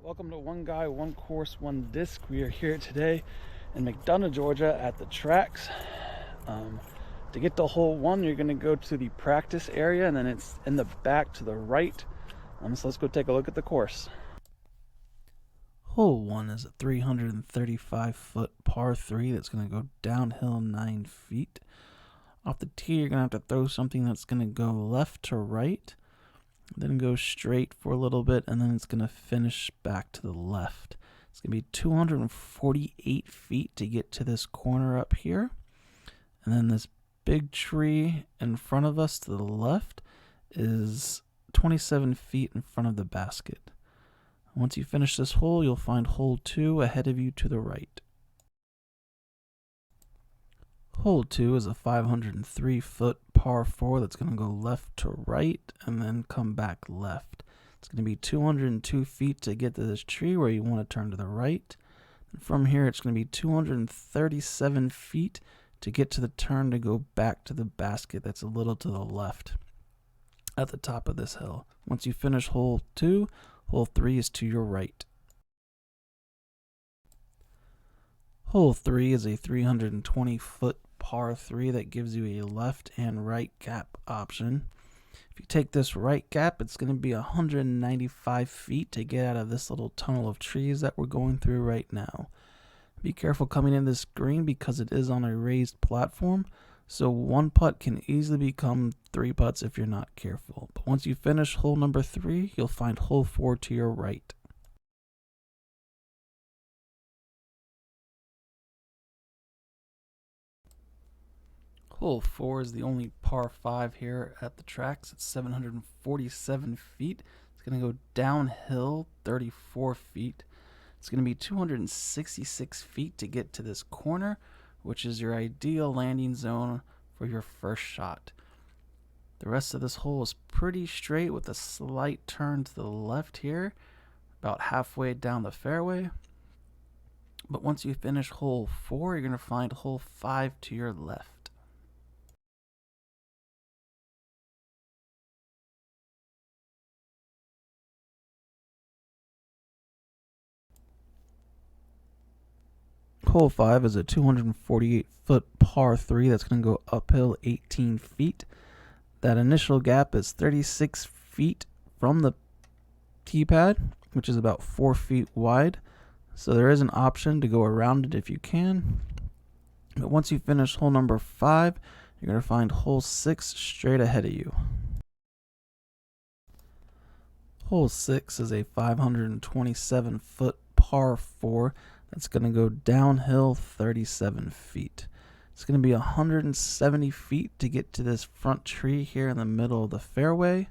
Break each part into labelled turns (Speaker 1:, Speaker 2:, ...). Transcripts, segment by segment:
Speaker 1: Welcome to One Guy, One Course, One Disc. We are here today in McDonough, Georgia at the tracks. To get to hole one, you're going to go to the practice area, and then it's in the back to the right. So let's go take a look at the course. Hole one is a 335-foot par 3 that's going to go downhill 9 feet. Off the tee, you're going to have to throw something that's going to go left to right, then go straight for a little bit, and then it's going to finish back to the left. It's going to be 248 feet to get to this corner up here. And then this big tree in front of us to the left is 27 feet in front of the basket. Once you finish this hole, you'll find hole 2 ahead of you to the right. Hole 2 is a 503-foot par 4 that's going to go left to right and then come back left. It's going to be 202 feet to get to this tree where you want to turn to the right. And from here, it's going to be 237 feet to get to the turn to go back to the basket that's a little to the left at the top of this hill. Once you finish hole 2, hole 3 is to your right. Hole 3 is a 320-foot par 3 that gives you a left and right gap option. If you take this right gap, it's going to be 195 feet to get out of this little tunnel of trees that we're going through right now. Be careful coming in this green because it is on a raised platform, so one putt can easily become 3 putts if you're not careful. But once you finish hole number 3, you'll find hole 4 to your right. Hole 4 is the only par 5 here at the tracks. It's 747 feet. It's going to go downhill 34 feet. It's going to be 266 feet to get to this corner, which is your ideal landing zone for your first shot. The rest of this hole is pretty straight with a slight turn to the left here, about halfway down the fairway. But once you finish hole 4, you're going to find hole 5 to your left. Hole 5 is a 248-foot par 3 that's going to go uphill 18 feet. That initial gap is 36 feet from the tee pad, which is about 4 feet wide. So there is an option to go around it if you can. But once you finish hole number 5, you're going to find hole 6 straight ahead of you. Hole 6 is a 527-foot par 4 that's going to go downhill 37 feet. It's going to be 170 feet to get to this front tree here in the middle of the fairway.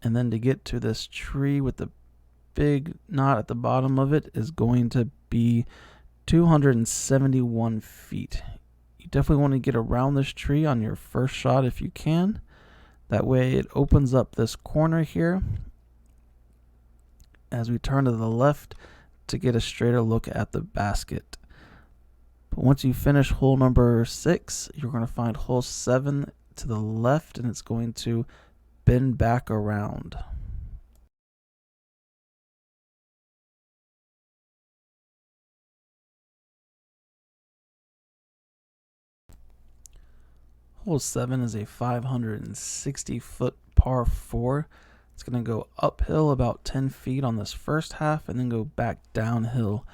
Speaker 1: And then to get to this tree with the big knot at the bottom of it is going to be 271 feet. You definitely want to get around this tree on your first shot if you can. That way it opens up this corner here as we turn to the left to get a straighter look at the basket. But once you finish hole number 6, you're going to find hole 7 to the left, and it's going to bend back around. Hole 7 is a 560-foot par 4. It's going to go uphill about 10 feet on this first half and then go back downhill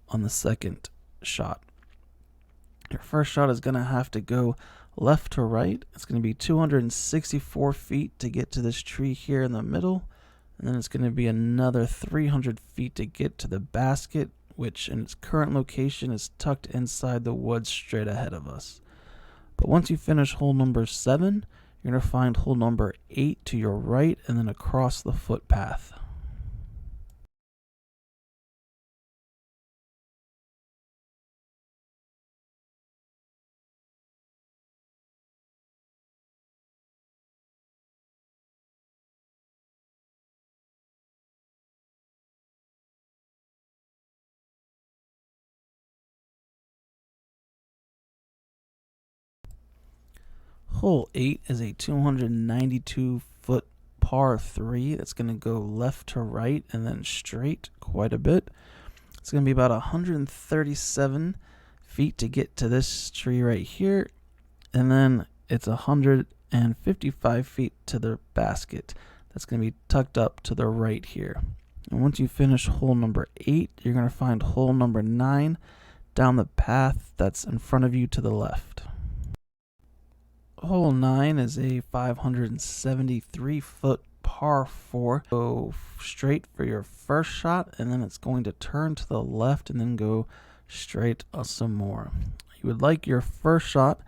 Speaker 1: on the second shot. Your first shot is going to have to go left to right. It's going to be 264 feet to get to this tree here in the middle. And then it's going to be another 300 feet to get to the basket, which in its current location is tucked inside the woods straight ahead of us. But once you finish hole number 7, you're going to find hole number 8 to your right and then across the footpath. Hole 8 is a 292-foot par 3 that's going to go left to right and then straight quite a bit. It's going to be about 137 feet to get to this tree right here, and then it's 155 feet to the basket. That's going to be tucked up to the right here. And once you finish hole number 8, you're going to find hole number 9 down the path that's in front of you to the left. Hole 9 is a 573-foot par 4. Go straight for your first shot, and then it's going to turn to the left and then go straight some more. You would like your first shot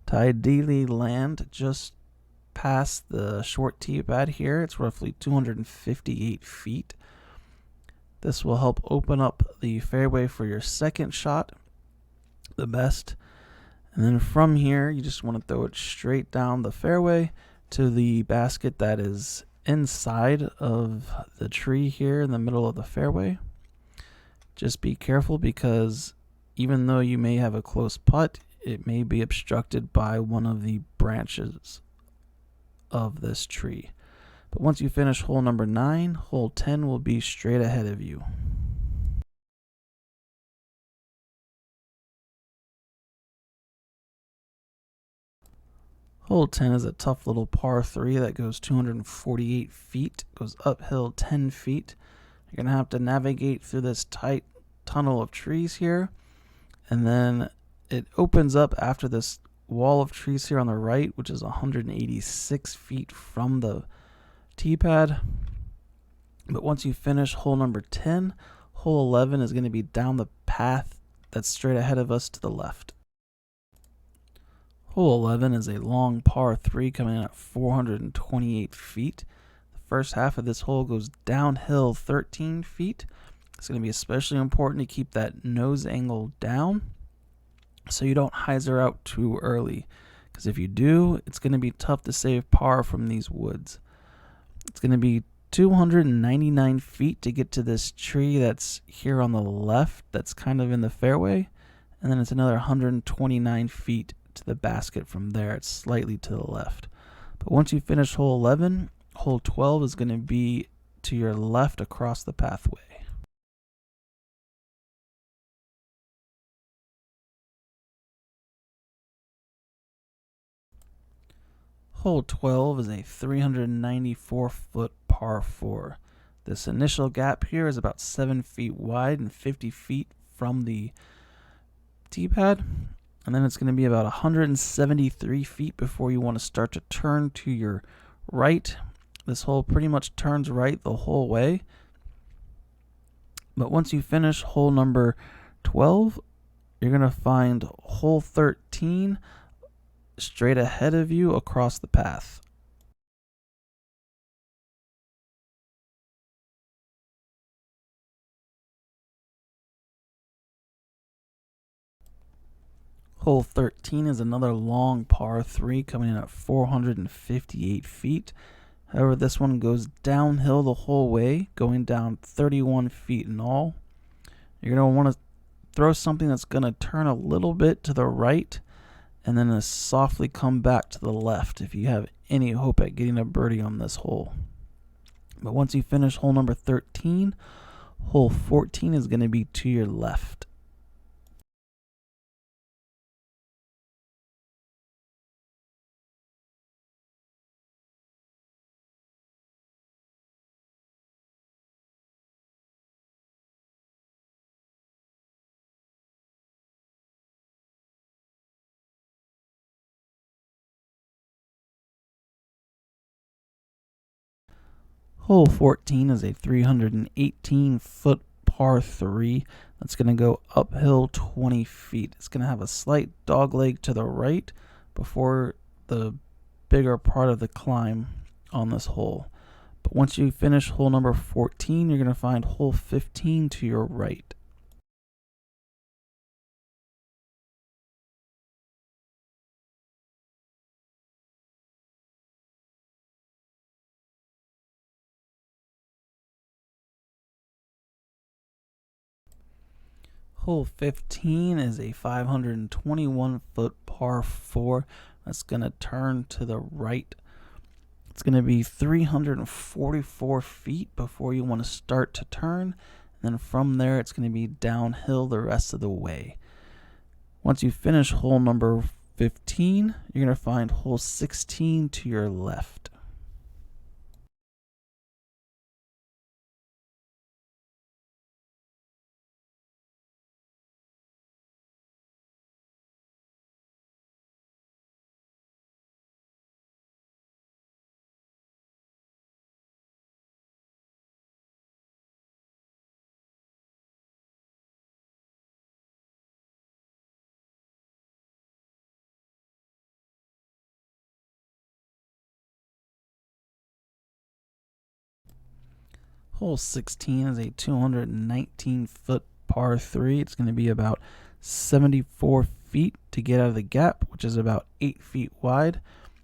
Speaker 1: to ideally land just past the short tee pad here. It's roughly 258 feet. This will help open up the fairway for your second shot the best. And then from here, you just want to throw it straight down the fairway to the basket that is inside of the tree here in the middle of the fairway. Just be careful, because even though you may have a close putt, it may be obstructed by one of the branches of this tree. But once you finish hole number 9, hole 10 will be straight ahead of you. Hole 10 is a tough little par 3 that goes 248 feet, goes uphill 10 feet. You're going to have to navigate through this tight tunnel of trees here, and then it opens up after this wall of trees here on the right, which is 186 feet from the tee pad. But once you finish hole number 10, hole 11 is going to be down the path that's straight ahead of us to the left. Hole 11 is a long par 3 coming in at 428 feet. The first half of this hole goes downhill 13 feet. It's going to be especially important to keep that nose angle down so you don't hyzer out too early, because if you do, it's going to be tough to save par from these woods. It's going to be 299 feet to get to this tree that's here on the left that's kind of in the fairway, and then it's another 129 feet to the basket from there. It's slightly to the left. But once you finish hole 11, hole 12 is going to be to your left across the pathway. Hole 12 is a 394-foot par 4. This initial gap here is about 7 feet wide and 50 feet from the tee pad. And then it's going to be about 173 feet before you want to start to turn to your right. This hole pretty much turns right the whole way. But once you finish hole number 12, you're going to find hole 13 straight ahead of you across the path. Hole 13 is another long par 3 coming in at 458 feet. However, this one goes downhill the whole way, going down 31 feet in all. You're going to want to throw something that's going to turn a little bit to the right and then softly come back to the left if you have any hope at getting a birdie on this hole. But once you finish hole number 13, hole 14 is going to be to your left. Hole 14 is a 318-foot par 3 that's going to go uphill 20 feet. It's going to have a slight dogleg to the right before the bigger part of the climb on this hole. But once you finish hole number 14, you're going to find hole 15 to your right. Hole 15 is a 521-foot par 4 that's going to turn to the right It's going to be 344 feet before you want to start to turn. And then from there, it's going to be downhill the rest of the way. Once you finish hole number 15, you're going to find hole 16 to your left. Hole 16 is a 219-foot par 3. It's going to be about 74 feet to get out of the gap, which is about 8 feet wide.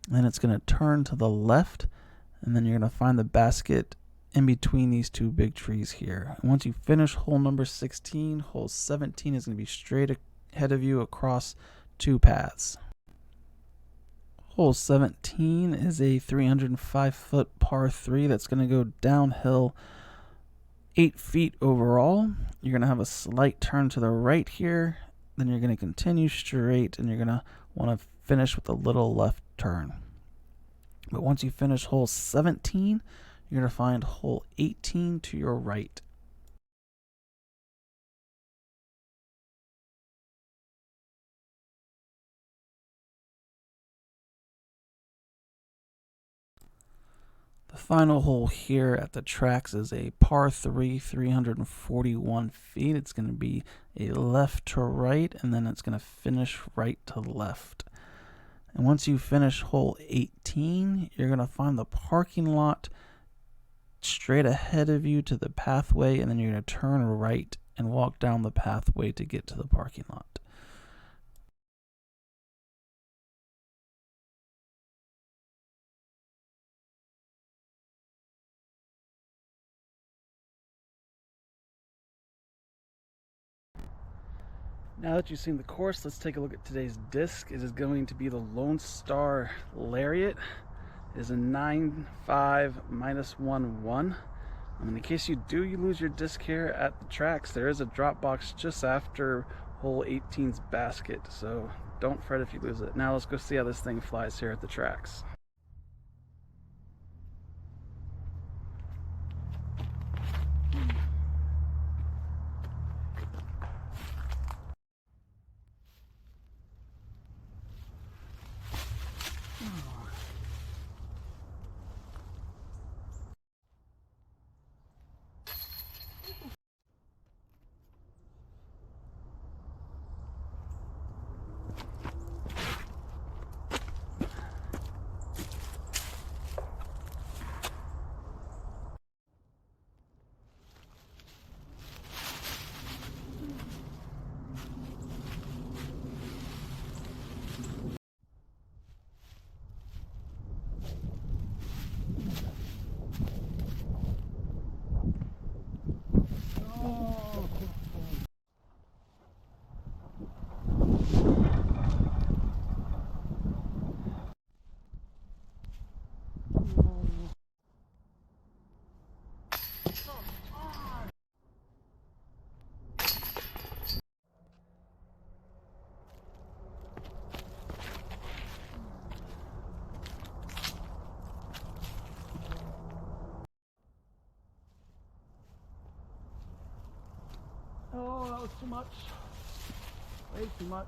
Speaker 1: And then it's going to turn to the left, and then you're going to find the basket in between these two big trees here. And once you finish hole number 16, hole 17 is going to be straight ahead of you across two paths. Hole 17 is a 305-foot par 3 that's going to go downhill 8 feet overall. You're going to have a slight turn to the right here. Then you're going to continue straight, and you're going to want to finish with a little left turn. But once you finish hole 17, you're going to find hole 18 to your right. The final hole here at the tracks is a par 3, 341 feet. It's going to be a left to right, and then it's going to finish right to left. And once you finish hole 18, you're going to find the parking lot straight ahead of you to the pathway, and then you're going to turn right and walk down the pathway to get to the parking lot. Now that you've seen the course, let's take a look at today's disc. It is going to be the Lone Star Lariat. It is a 9.5 -1-1. In case you lose your disc here at the tracks, there is a drop box just after hole 18's basket, so don't fret if you lose it. Now let's go see how this thing flies here at the tracks. Oh, that was too much. Way too much.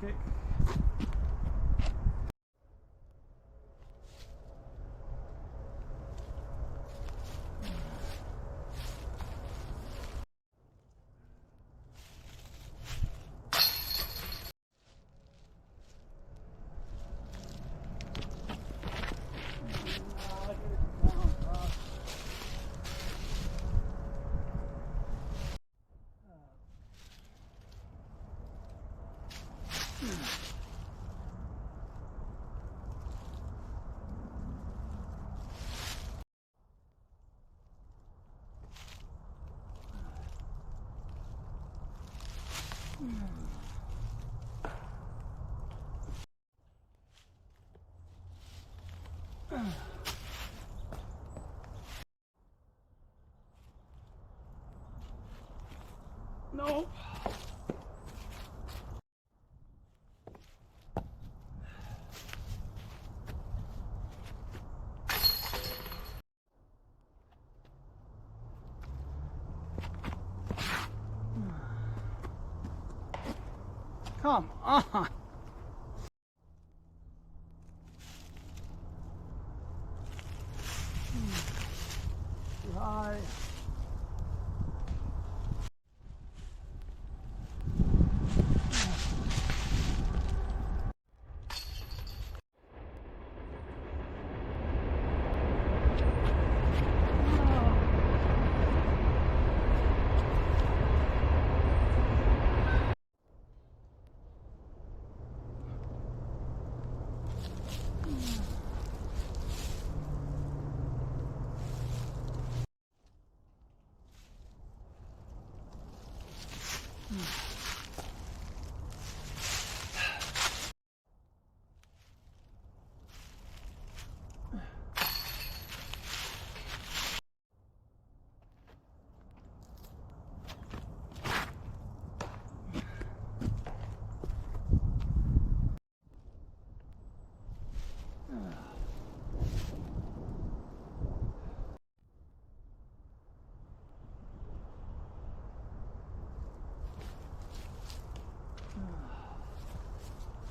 Speaker 1: Great kick. No. Come on. Too high.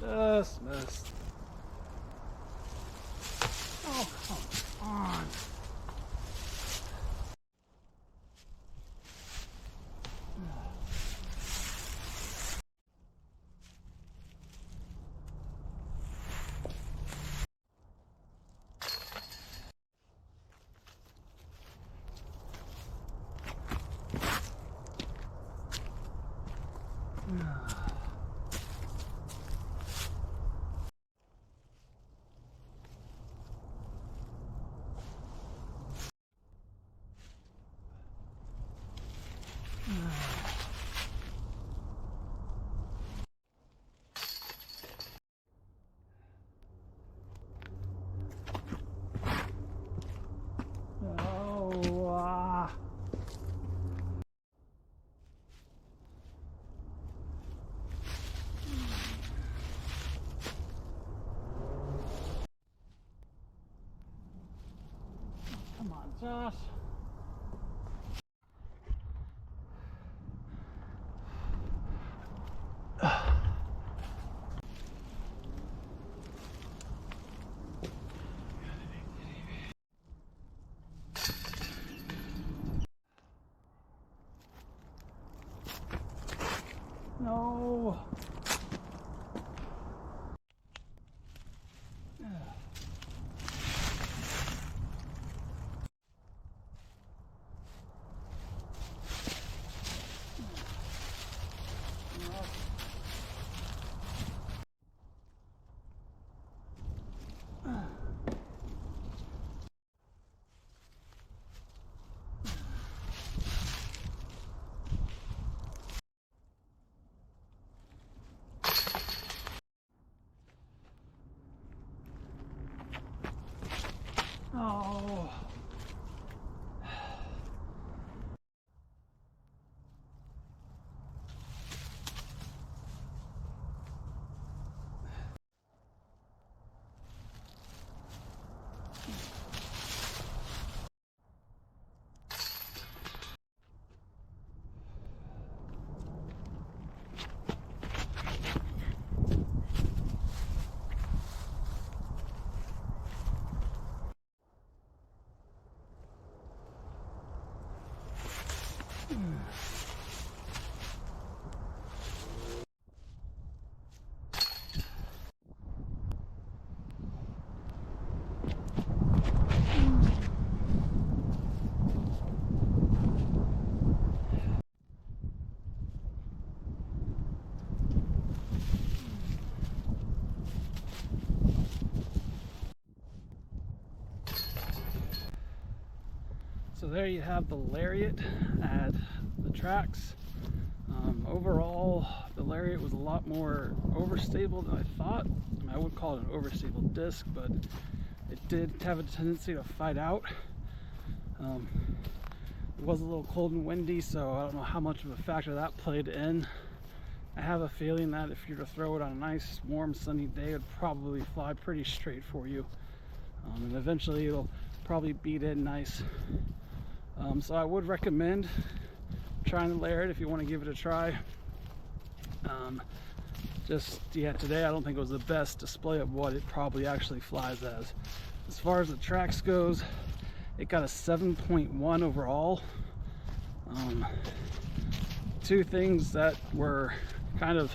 Speaker 1: Just missed. Oh, come on. Come on, Josh. No. Oh. So there you have the Lariat at the tracks. Overall, the Lariat was a lot more overstable than I thought. I mean, I wouldn't call it an overstable disc, but it did have a tendency to fight out. It was a little cold and windy, so I don't know how much of a factor that played in. I have a feeling that if you were to throw it on a nice, warm, sunny day, it would probably fly pretty straight for you. And eventually it'll probably beat in nice. So I would recommend trying the Lariat if you want to give it a try. Today I don't think it was the best display of what it probably actually flies as. As far as the tracks goes, it got a 7.1 overall. Two things that were kind of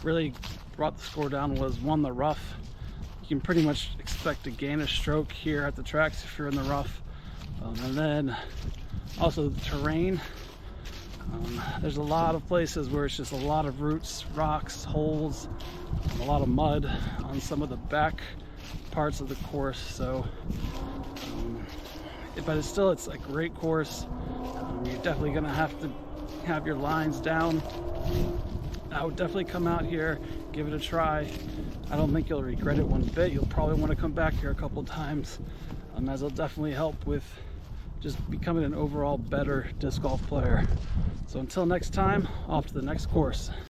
Speaker 1: really brought the score down was one, the rough. You can pretty much expect to gain a stroke here at the tracks if you're in the rough. And then also the terrain. There's a lot of places where it's just a lot of roots, rocks, holes, a lot of mud on some of the back parts of the course. So, but it's a great course. You're definitely going to have to have your lines down. I would definitely come out here, give it a try. I don't think you'll regret it one bit. You'll probably want to come back here a couple times, as it'll definitely help with just becoming an overall better disc golf player. So until next time, off to the next course.